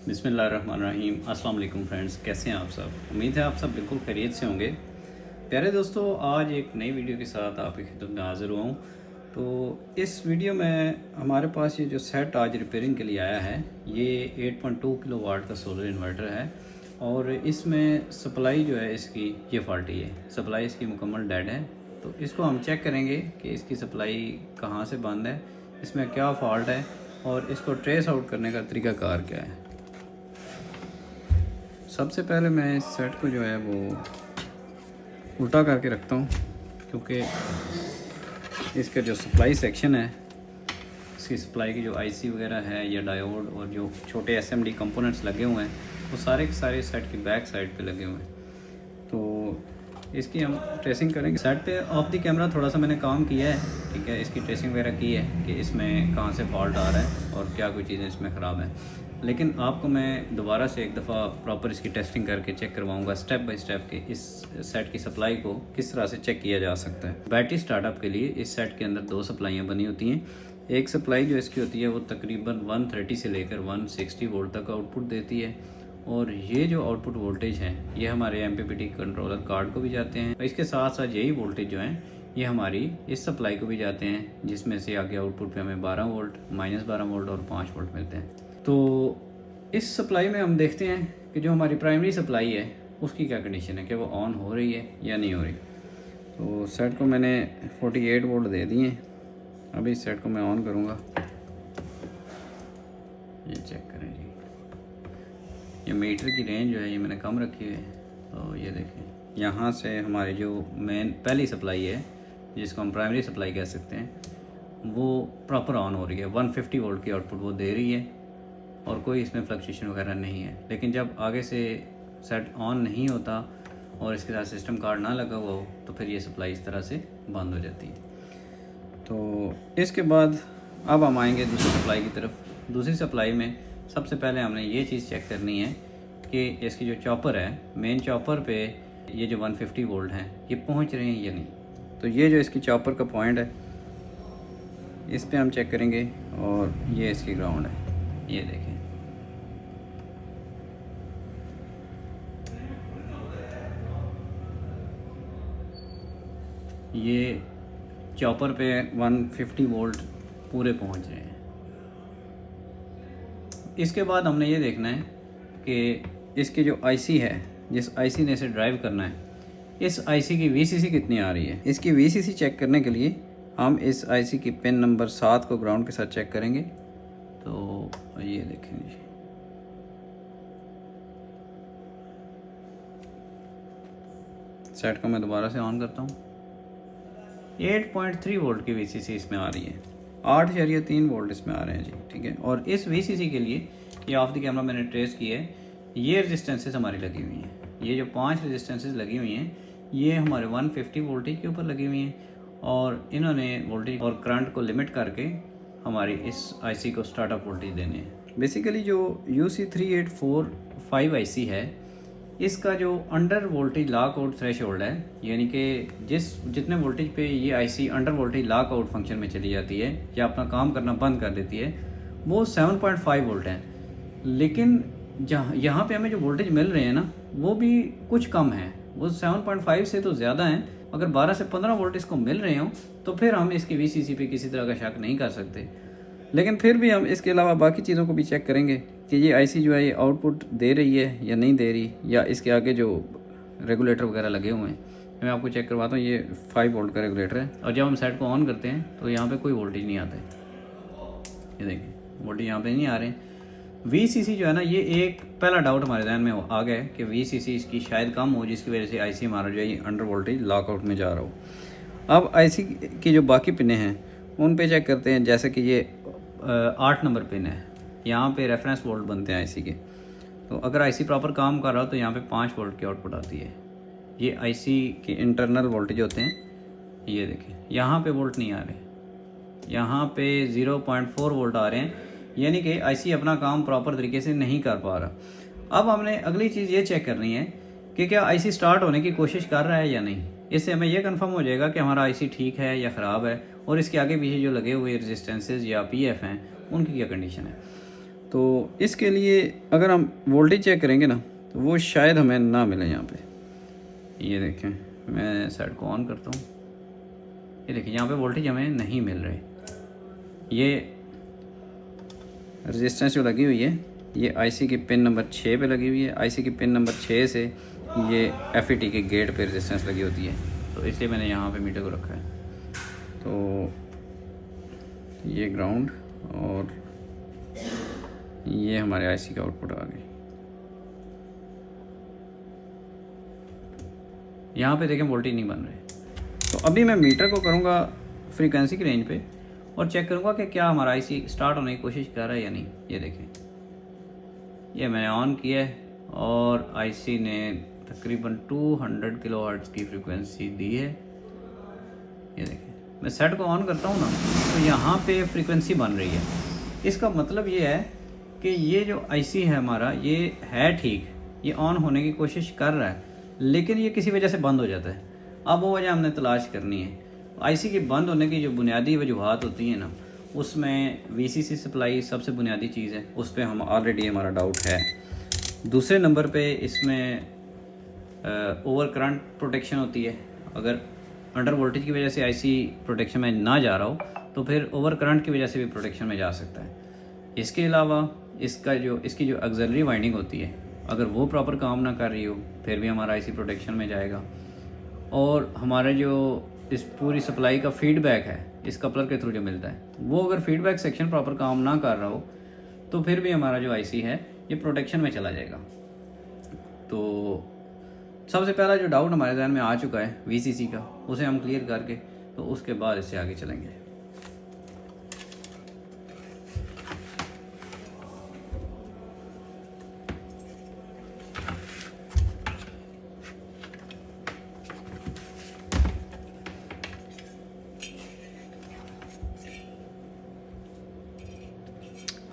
बिस्मिल्लाहिर्रहमानिर्रहीम। अस्सलाम वालेकुम फ्रेंड्स, कैसे हैं आप सब। उम्मीद है आप सब बिल्कुल खैरियत से होंगे। प्यारे दोस्तों, आज एक नई वीडियो के साथ आपकी खिदमत में हाज़िर हुआ हूँ। तो इस वीडियो में हमारे पास ये जो सेट आज रिपेयरिंग के लिए आया है, ये 8.2 किलोवाट का सोलर इन्वर्टर है और इसमें सप्लाई जो है इसकी ये फॉल्टी है। सप्लाई इसकी मुकम्मल डेड है। तो इसको हम चेक करेंगे कि इसकी सप्लाई कहाँ से बंद है, इसमें क्या फ़ॉल्ट है और इसको ट्रेस आउट करने का तरीक़ाकार क्या है। सबसे पहले मैं इस सेट को जो है वो उल्टा करके रखता हूँ, क्योंकि इसका जो सप्लाई सेक्शन है, इसकी सप्लाई की जो आईसी वगैरह है या डायोड और जो छोटे एसएमडी कंपोनेंट्स लगे हुए हैं वो सारे के सारे सेट की बैक साइड पे लगे हुए हैं। तो इसकी हम ट्रेसिंग करेंगे। सेट पे ऑफ द कैमरा थोड़ा सा मैंने काम किया है, ठीक है। इसकी ट्रेसिंग वगैरह की है कि इसमें कहाँ से फॉल्ट आ रहा है और क्या कोई चीज़ें इसमें ख़राब है। लेकिन आपको मैं दोबारा से एक दफ़ा प्रॉपर इसकी टेस्टिंग करके चेक करवाऊंगा स्टेप बाय स्टेप कि इस सेट की सप्लाई को किस तरह से चेक किया जा सकता है। बैटरी स्टार्टअप के लिए इस सेट के अंदर दो सप्लाइयाँ बनी होती हैं। एक सप्लाई जो इसकी होती है वो तकरीबन 130 से लेकर 160 वोल्ट तक आउटपुट देती है और ये जो आउटपुट वोल्टेज है ये हमारे MPPT कंट्रोलर कार्ड को भी जाते हैं। इसके साथ साथ यही वोल्टेज जो हैं ये हमारी इस सप्लाई को भी जाते हैं, जिसमें से आगे आउटपुट पे हमें 12 वोल्ट, -12 वोल्ट और 5 वोल्ट मिलते हैं। तो इस सप्लाई में हम देखते हैं कि जो हमारी प्राइमरी सप्लाई है उसकी क्या कंडीशन है, कि वो ऑन हो रही है या नहीं हो रही। तो सेट को मैंने 48 वोल्ट दे दिए। अभी इस सेट को मैं ऑन करूँगा, ये चेक करें जी। ये मीटर की रेंज जो है ये मैंने कम रखी हुई है। तो ये देखें, यहाँ से हमारी जो मेन पहली सप्लाई है जिसको हम प्राइमरी सप्लाई कह सकते हैं, वो प्रॉपर ऑन हो रही है। 150 वोल्ट की आउटपुट वो दे रही है और कोई इसमें फ्लक्चुएशन वगैरह नहीं है। लेकिन जब आगे से सेट ऑन नहीं होता और इसके साथ सिस्टम कार्ड ना लगा हुआ हो तो फिर ये सप्लाई इस तरह से बंद हो जाती है। तो इसके बाद अब हम आएंगे दूसरी सप्लाई की तरफ। दूसरी सप्लाई में सबसे पहले हमने ये चीज़ चेक करनी है कि इसकी जो चॉपर है, मेन चॉपर पे ये जो 150 वोल्ट हैं ये पहुंच रहे हैं या नहीं। तो ये जो इसकी चॉपर का पॉइंट है इस पे हम चेक करेंगे और ये इसकी ग्राउंड है, ये देखें। ये चॉपर पे 150 वोल्ट पूरे पहुंच रहे हैं। इसके बाद हमने ये देखना है कि इसकी जो आईसी है, जिस आईसी ने इसे ड्राइव करना है, इस आईसी की VCC कितनी आ रही है। इसकी VCC चेक करने के लिए हम इस आईसी की पिन नंबर 7 को ग्राउंड के साथ चेक करेंगे। तो ये देखेंगे, सेट को मैं दोबारा से ऑन करता हूँ। 8.3 वोल्ट की VCC इसमें आ रही है, 8.3 वोल्ट इसमें आ रहे हैं जी, ठीक है। और इस VCC के लिए ये ऑफ द कैमरा मैंने ट्रेस किया है। ये रेजिस्टेंसेस हमारी लगी हुई हैं, ये जो 5 रेजिस्टेंसेस लगी हुई हैं ये हमारे 150 वोल्टेज के ऊपर लगी हुई हैं और इन्होंने वोल्टेज और करंट को लिमिट करके हमारी इस आईसी को स्टार्टअप वोल्टेज देने हैं। बेसिकली जो UC3845 आईसी है, इसका जो under voltage lock out threshold है, यानी कि जितने वोल्टेज पे ये IC under voltage lock out function में चली जाती है या अपना काम करना बंद कर देती है, वो 7.5 वोल्ट है। लेकिन यहाँ पे हमें जो वोल्टेज मिल रहे हैं ना वो भी कुछ कम है, वो 7.5 से तो ज़्यादा हैं। अगर 12 से 15 वोल्ट इसको मिल रहे हों तो फिर हम इसकी VCC पे किसी तरह का शक नहीं कर सकते। लेकिन फिर भी हम इसके अलावा बाकी चीज़ों को भी चेक करेंगे कि ये आईसी जो है ये आउटपुट दे रही है या नहीं दे रही, या इसके आगे जो रेगुलेटर वगैरह लगे हुए हैं मैं आपको चेक करवाता हूँ। ये 5 वोल्ट का रेगुलेटर है और जब हम सेट को ऑन करते हैं तो यहाँ पे कोई वोल्टेज नहीं आता है। ये देखिए, वोल्टेज यहाँ पे नहीं आ रहे हैं। VCC जो है ना, ये एक पहला डाउट हमारे ध्यान में आ गया कि VCC इसकी शायद कम हो, जिसकी वजह से आईसी हमारा जो है ये अंडर वोल्टेज लॉकआउट में जा रहा हो। अब आईसी की जो बाकी पिनें हैं उन पे चेक करते हैं। जैसे कि ये 8 नंबर पिन है, यहाँ पे रेफरेंस वोल्ट बनते हैं आईसी के। तो अगर आईसी प्रॉपर काम कर रहा हो तो यहाँ पे 5 वोल्ट की आउटपुट आती है। ये आईसी के इंटरनल वोल्टेज होते हैं। ये देखें, यहाँ पे वोल्ट नहीं आ रहे, यहाँ पे 0.4 वोल्ट आ रहे हैं, यानी कि आईसी अपना काम प्रॉपर तरीके से नहीं कर पा रहा। अब हमने अगली चीज़ ये चेक करनी है कि क्या आईसी स्टार्ट होने की कोशिश कर रहा है या नहीं। इससे हमें यह कंफर्म हो जाएगा कि हमारा आईसी ठीक है या ख़राब है और इसके आगे पीछे जो लगे हुए रेजिस्टेंसेज या PF हैं उनकी क्या कंडीशन है। तो इसके लिए अगर हम वोल्टेज चेक करेंगे ना तो वो शायद हमें ना मिले यहाँ पे। ये देखें, मैं सेट को ऑन करता हूँ, ये देखिए यहाँ पे वोल्टेज हमें नहीं मिल रहे। ये रेजिस्टेंस जो लगी हुई है ये आईसी की पिन नंबर 6 पे लगी हुई है। आईसी की पिन नंबर 6 से ये एफईटी के गेट पे रेजिस्टेंस लगी होती है, तो इसलिए मैंने यहाँ पे मीटर को रखा है। तो ये ग्राउंड और ये हमारे आईसी का आउटपुट आ गई। यहाँ पे देखें वोल्टेज नहीं बन रहे। तो अभी मैं मीटर को करूँगा फ्रीक्वेंसी की रेंज पे और चेक करूँगा कि क्या हमारा आईसी स्टार्ट होने की कोशिश कर रहा है या नहीं। ये देखें, ये मैंने ऑन किया है और आईसी ने तकरीबन 200 किलोहर्ट्ज़ की फ्रीक्वेंसी दी है। ये देखें, मैं सेट को ऑन करता हूँ ना तो यहाँ पे फ्रीक्वेंसी बन रही है। इसका मतलब ये है कि ये जो आईसी है हमारा ये है ठीक, ये ऑन होने की कोशिश कर रहा है, लेकिन ये किसी वजह से बंद हो जाता है। अब वो वजह हमने तलाश करनी है। आईसी के बंद होने की जो बुनियादी वजूहात होती हैं ना, उसमें वीसीसी सप्लाई सबसे बुनियादी चीज़ है, उस पर हम ऑलरेडी हमारा डाउट है। दूसरे नंबर पे इसमें ओवर करंट प्रोटेक्शन होती है। अगर अंडर वोल्टेज की वजह से आईसी प्रोटेक्शन में ना जा रहा हो तो फिर ओवर करंट की वजह से भी प्रोटेक्शन में जा सकता है। इसके अलावा इसकी जो ऑक्सिलरी वाइंडिंग होती है, अगर वो प्रॉपर काम ना कर रही हो फिर भी हमारा आईसी प्रोटेक्शन में जाएगा। और हमारे जो इस पूरी सप्लाई का फीडबैक है इस कपलर के थ्रू जो मिलता है, वो अगर फीडबैक सेक्शन प्रॉपर काम ना कर रहा हो तो फिर भी हमारा जो आईसी है ये प्रोटेक्शन में चला जाएगा। तो सबसे पहला जो डाउट हमारे ध्यान में आ चुका है वीसीसी का, उसे हम क्लियर करके तो उसके बाद इससे आगे चलेंगे।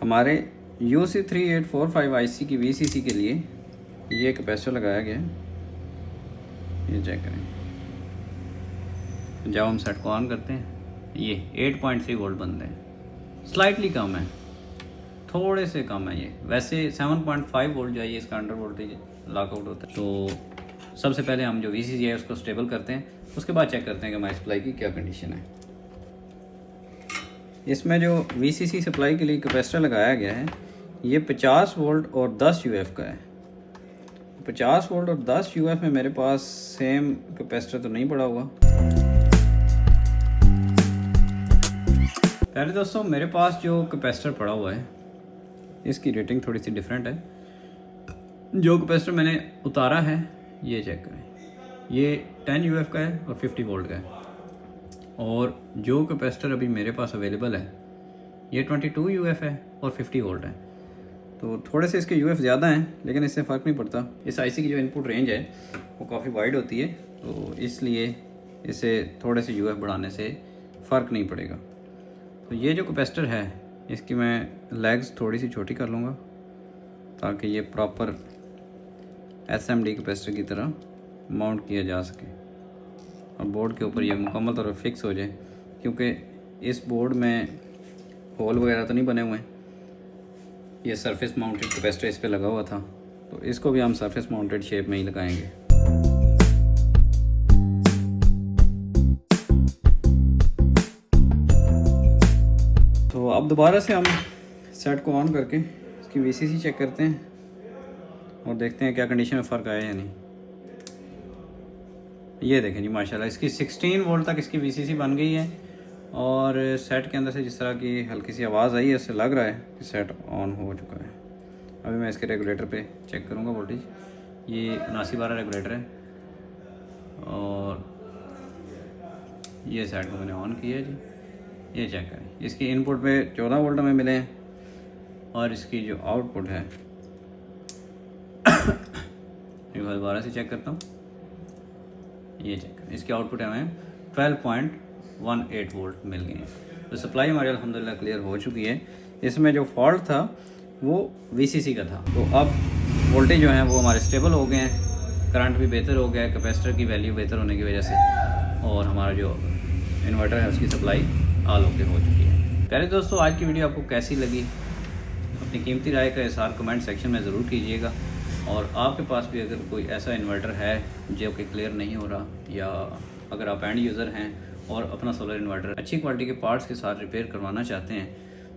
हमारे UC3845 आईसी की वीसीसी के लिए ये कैपेसिटर लगाया गया है। ये चेक करें, जब हम सेट को ऑन करते हैं ये 8.3 वोल्ट बनते हैं। स्लाइटली कम है, थोड़े से कम है ये। वैसे 7.5 वोल्ट जो है ये इसका अंडर वोल्टेज लॉकआउट होता है। तो सबसे पहले हम जो वीसीसी है उसको स्टेबल करते हैं, उसके बाद चेक करते हैं कि हमारी सप्लाई की क्या कंडीशन है। इसमें जो वीसीसी सप्लाई के लिए कैपेसिटर लगाया गया है ये 50 वोल्ट और 10 यूएफ का है। 50 वोल्ट और 10 यूएफ में मेरे पास सेम कैपेसिटर तो नहीं पड़ा हुआ। पहले दोस्तों मेरे पास जो कैपेसिटर पड़ा हुआ है इसकी रेटिंग थोड़ी सी डिफरेंट है। जो कैपेसिटर मैंने उतारा है ये चेक करें, ये 10 यूएफ का है और 50 वोल्ट का है। और जो कैपेसिटर अभी मेरे पास अवेलेबल है ये 22 यूएफ है और 50 वोल्ट है। तो थोड़े से इसके यूएफ ज़्यादा हैं लेकिन इससे फ़र्क नहीं पड़ता। इस आईसी की जो इनपुट रेंज है वो काफ़ी वाइड होती है, तो इसलिए इसे थोड़े से यूएफ बढ़ाने से फ़र्क नहीं पड़ेगा। तो ये जो कैपेसिटर है इसकी मैं लेग्स थोड़ी सी छोटी कर लूँगा ताकि ये प्रॉपर एसएमडी कैपेसिटर की तरह माउंट किया जा सके और बोर्ड के ऊपर ये मुकम्मल तौर पर फिक्स हो जाए, क्योंकि इस बोर्ड में होल वगैरह तो नहीं बने हुए हैं। ये सरफेस माउंटेड कैपेसिटर इस पे लगा हुआ था, तो इसको भी हम सरफेस माउंटेड शेप में ही लगाएंगे। तो अब दोबारा से हम सेट को ऑन करके इसकी वीसीसी चेक करते हैं और देखते हैं क्या कंडीशन में फ़र्क आया या नहीं। ये देखें जी, माशाल्लाह इसकी 16 वोल्ट तक इसकी वीसीसी बन गई है और सेट के अंदर से जिस तरह की हल्की सी आवाज़ आई है इससे लग रहा है कि सेट ऑन हो चुका है। अभी मैं इसके रेगुलेटर पे चेक करूँगा वोल्टेज। ये 7912 रेगुलेटर है और ये सेट को मैंने ऑन किया है जी। ये चेक करें, इसकी इनपुट पे 14 वोल्ट हमें मिले हैं और इसकी जो आउटपुट है दोबारा से चेक करता हूँ। ये चेक करें, इसकी आउटपुट हमें 12.18 वोल्ट मिल गई है। तो सप्लाई हमारी अल्हम्दुलिल्लाह क्लियर हो चुकी है। इसमें जो फॉल्ट था वो वीसीसी का था। तो अब वोल्टेज जो है वो हमारे स्टेबल हो गए हैं, करंट भी बेहतर हो गया है कैपेसिटर की वैल्यू बेहतर होने की वजह से, और हमारा जो इन्वर्टर है उसकी सप्लाई ऑल ओके हो चुकी है। पहले दोस्तों आज की वीडियो आपको कैसी लगी अपनी कीमती राय का इज़हार कमेंट सेक्शन में ज़रूर कीजिएगा। और आपके पास भी अगर कोई ऐसा इन्वर्टर है जो कि क्लियर नहीं हो रहा, या अगर आप एंड यूज़र हैं और अपना सोलर इन्वर्टर अच्छी क्वालिटी के पार्ट्स के साथ रिपेयर करवाना चाहते हैं,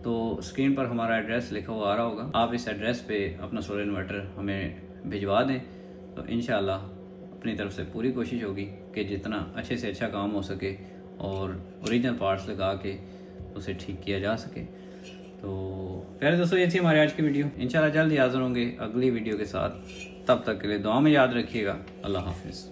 तो स्क्रीन पर हमारा एड्रेस लिखा हुआ आ रहा होगा, आप इस एड्रेस पे अपना सोलर इन्वर्टर हमें भिजवा दें। तो इंशाल्लाह अपनी तरफ से पूरी कोशिश होगी कि जितना अच्छे से अच्छा काम हो सके और ओरिजिनल पार्ट्स लगा के उसे ठीक किया जा सके। तो प्यारे दोस्तों, ये थी हमारी आज की वीडियो। इंशाल्लाह जल्द ही हाज़िर होंगे अगली वीडियो के साथ। तब तक के लिए दुआ में याद रखिएगा। अल्लाह हाफिज़।